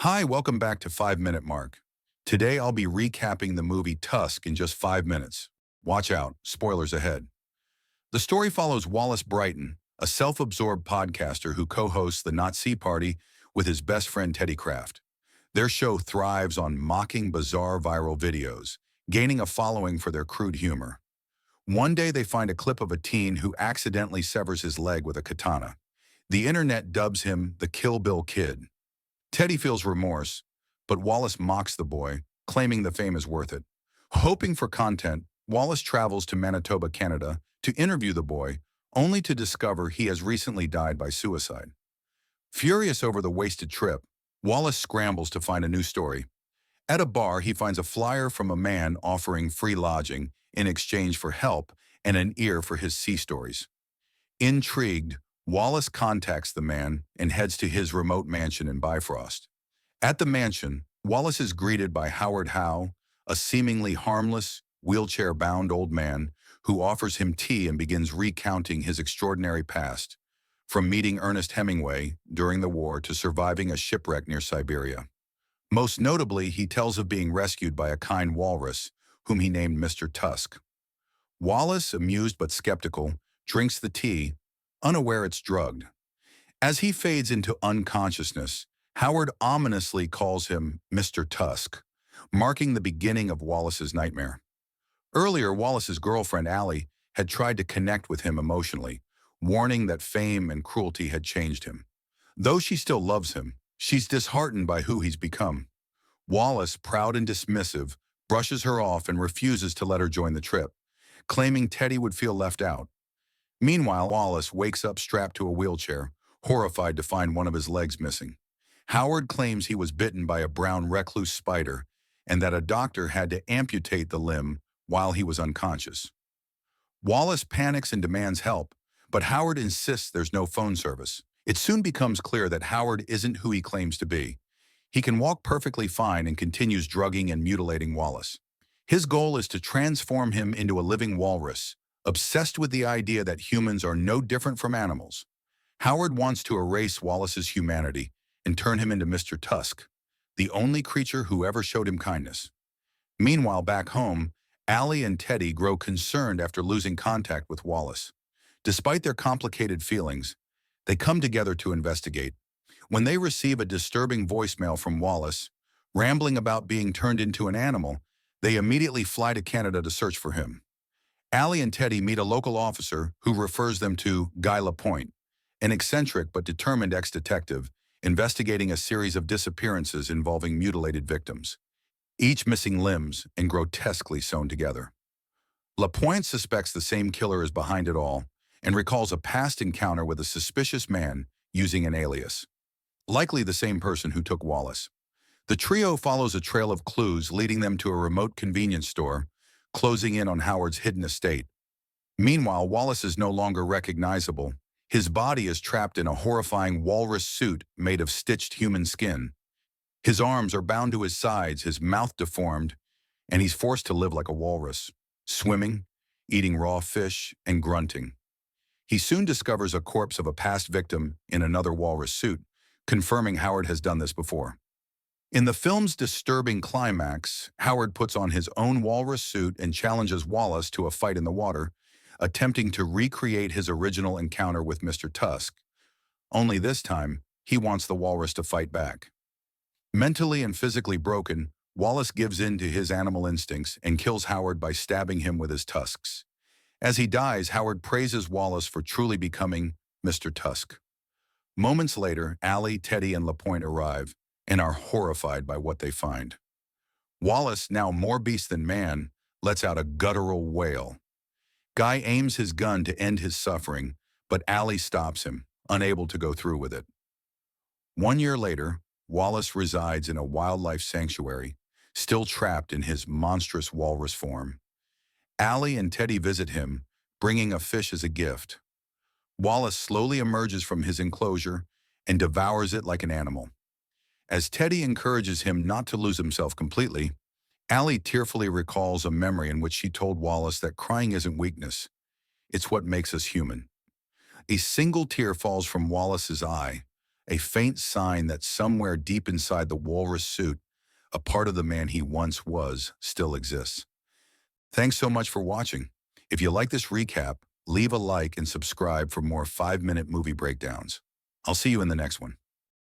Hi, welcome back to 5 Minute Mark. Today I'll be recapping the movie Tusk in just 5 minutes. Watch out, spoilers ahead. The story follows Wallace Brighton, a self-absorbed podcaster who co-hosts the Nazi Party with his best friend Teddy Kraft. Their show thrives on mocking bizarre viral videos, gaining a following for their crude humor. One day they find a clip of a teen who accidentally severs his leg with a katana. The internet dubs him the Kill Bill Kid. Teddy feels remorse, but Wallace mocks the boy, claiming the fame is worth it. Hoping for content, Wallace travels to Manitoba, Canada, to interview the boy, only to discover he has recently died by suicide. Furious over the wasted trip, Wallace scrambles to find a new story. At a bar, he finds a flyer from a man offering free lodging in exchange for help and an ear for his sea stories. Intrigued, Wallace contacts the man and heads to his remote mansion in Bifrost. At the mansion, Wallace is greeted by Howard Howe, a seemingly harmless, wheelchair-bound old man who offers him tea and begins recounting his extraordinary past, from meeting Ernest Hemingway during the war to surviving a shipwreck near Siberia. Most notably, he tells of being rescued by a kind walrus, whom he named Mr. Tusk. Wallace, amused but skeptical, drinks the tea, unaware it's drugged. As he fades into unconsciousness, Howard ominously calls him Mr. Tusk, marking the beginning of Wallace's nightmare. Earlier, Wallace's girlfriend, Allie, had tried to connect with him emotionally, warning that fame and cruelty had changed him. Though she still loves him, she's disheartened by who he's become. Wallace, proud and dismissive, brushes her off and refuses to let her join the trip, claiming Teddy would feel left out. Meanwhile, Wallace wakes up strapped to a wheelchair, horrified to find one of his legs missing. Howard claims he was bitten by a brown recluse spider and that a doctor had to amputate the limb while he was unconscious. Wallace panics and demands help, but Howard insists there's no phone service. It soon becomes clear that Howard isn't who he claims to be. He can walk perfectly fine and continues drugging and mutilating Wallace. His goal is to transform him into a living walrus, obsessed with the idea that humans are no different from animals. Howard wants to erase Wallace's humanity and turn him into Mr. Tusk, the only creature who ever showed him kindness. Meanwhile, back home, Allie and Teddy grow concerned after losing contact with Wallace. Despite their complicated feelings, they come together to investigate. When they receive a disturbing voicemail from Wallace, rambling about being turned into an animal, they immediately fly to Canada to search for him. Allie and Teddy meet a local officer who refers them to Guy Lapointe, an eccentric but determined ex-detective investigating a series of disappearances involving mutilated victims, each missing limbs and grotesquely sewn together. Lapointe suspects the same killer is behind it all and recalls a past encounter with a suspicious man using an alias, likely the same person who took Wallace. The trio follows a trail of clues leading them to a remote convenience store, closing in on Howard's hidden estate. Meanwhile, Wallace is no longer recognizable. His body is trapped in a horrifying walrus suit made of stitched human skin. His arms are bound to his sides, his mouth deformed, and he's forced to live like a walrus, swimming, eating raw fish, and grunting. He soon discovers a corpse of a past victim in another walrus suit, confirming Howard has done this before. In the film's disturbing climax, Howard puts on his own walrus suit and challenges Wallace to a fight in the water, attempting to recreate his original encounter with Mr. Tusk. Only this time, he wants the walrus to fight back. Mentally and physically broken, Wallace gives in to his animal instincts and kills Howard by stabbing him with his tusks. As he dies, Howard praises Wallace for truly becoming Mr. Tusk. Moments later, Allie, Teddy, and Lapointe arrive and are horrified by what they find. Wallace, now more beast than man, lets out a guttural wail. Guy aims his gun to end his suffering, but Allie stops him, unable to go through with it. 1 year later, Wallace resides in a wildlife sanctuary, still trapped in his monstrous walrus form. Allie and Teddy visit him, bringing a fish as a gift. Wallace slowly emerges from his enclosure and devours it like an animal. As Teddy encourages him not to lose himself completely, Allie tearfully recalls a memory in which she told Wallace that crying isn't weakness, it's what makes us human. A single tear falls from Wallace's eye, a faint sign that somewhere deep inside the walrus suit, a part of the man he once was still exists. Thanks so much for watching. If you like this recap, leave a like and subscribe for more 5-minute movie breakdowns. I'll see you in the next one.